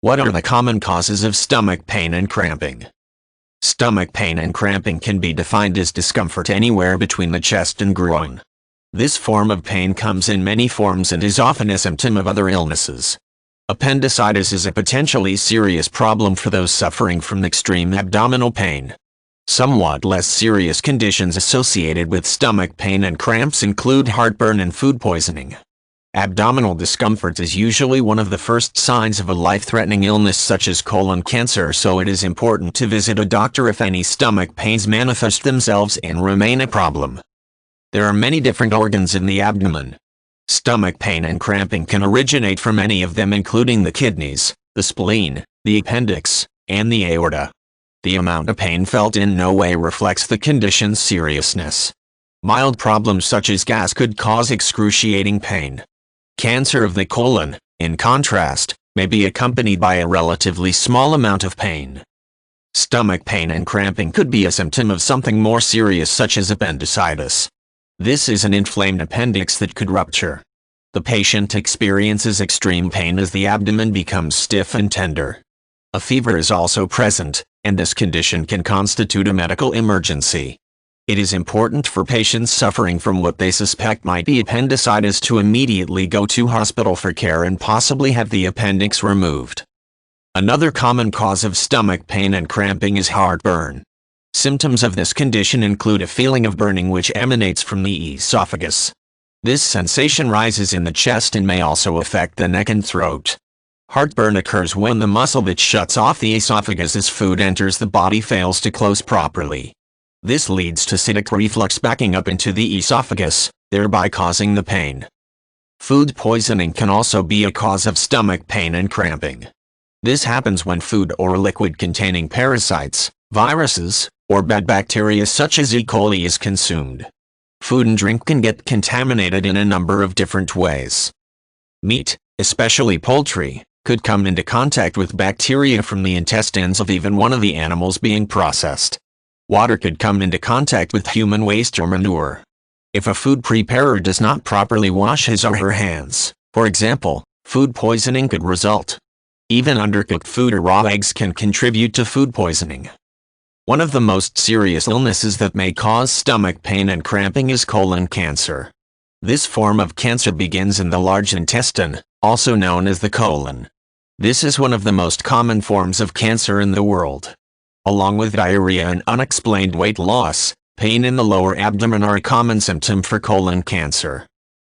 What are the common causes of stomach pain and cramping? Stomach pain and cramping can be defined as discomfort anywhere between the chest and groin. This form of pain comes in many forms and is often a symptom of other illnesses. Appendicitis is a potentially serious problem for those suffering from extreme abdominal pain. Somewhat less serious conditions associated with stomach pain and cramps include heartburn and food poisoning. Abdominal discomfort is usually one of the first signs of a life-threatening illness such as colon cancer, so it is important to visit a doctor if any stomach pains manifest themselves and remain a problem. There are many different organs in the abdomen. Stomach pain and cramping can originate from any of them, including the kidneys, the spleen, the appendix, and the aorta. The amount of pain felt in no way reflects the condition's seriousness. Mild problems such as gas could cause excruciating pain. Cancer of the colon, in contrast, may be accompanied by a relatively small amount of pain. Stomach pain and cramping could be a symptom of something more serious such as appendicitis. This is an inflamed appendix that could rupture. The patient experiences extreme pain as the abdomen becomes stiff and tender. A fever is also present, and this condition can constitute a medical emergency. It is important for patients suffering from what they suspect might be appendicitis to immediately go to hospital for care and possibly have the appendix removed. Another common cause of stomach pain and cramping is heartburn. Symptoms of this condition include a feeling of burning which emanates from the esophagus. This sensation rises in the chest and may also affect the neck and throat. Heartburn occurs when the muscle that shuts off the esophagus as food enters the body fails to close properly. This leads to acidic reflux backing up into the esophagus, thereby causing the pain. Food poisoning can also be a cause of stomach pain and cramping. This happens when food or liquid containing parasites, viruses, or bad bacteria such as E. coli is consumed. Food and drink can get contaminated in a number of different ways. Meat, especially poultry, could come into contact with bacteria from the intestines of even one of the animals being processed. Water could come into contact with human waste or manure. If a food preparer does not properly wash his or her hands, for example, food poisoning could result. Even undercooked food or raw eggs can contribute to food poisoning. One of the most serious illnesses that may cause stomach pain and cramping is colon cancer. This form of cancer begins in the large intestine, also known as the colon. This is one of the most common forms of cancer in the world. Along with diarrhea and unexplained weight loss, pain in the lower abdomen are a common symptom for colon cancer.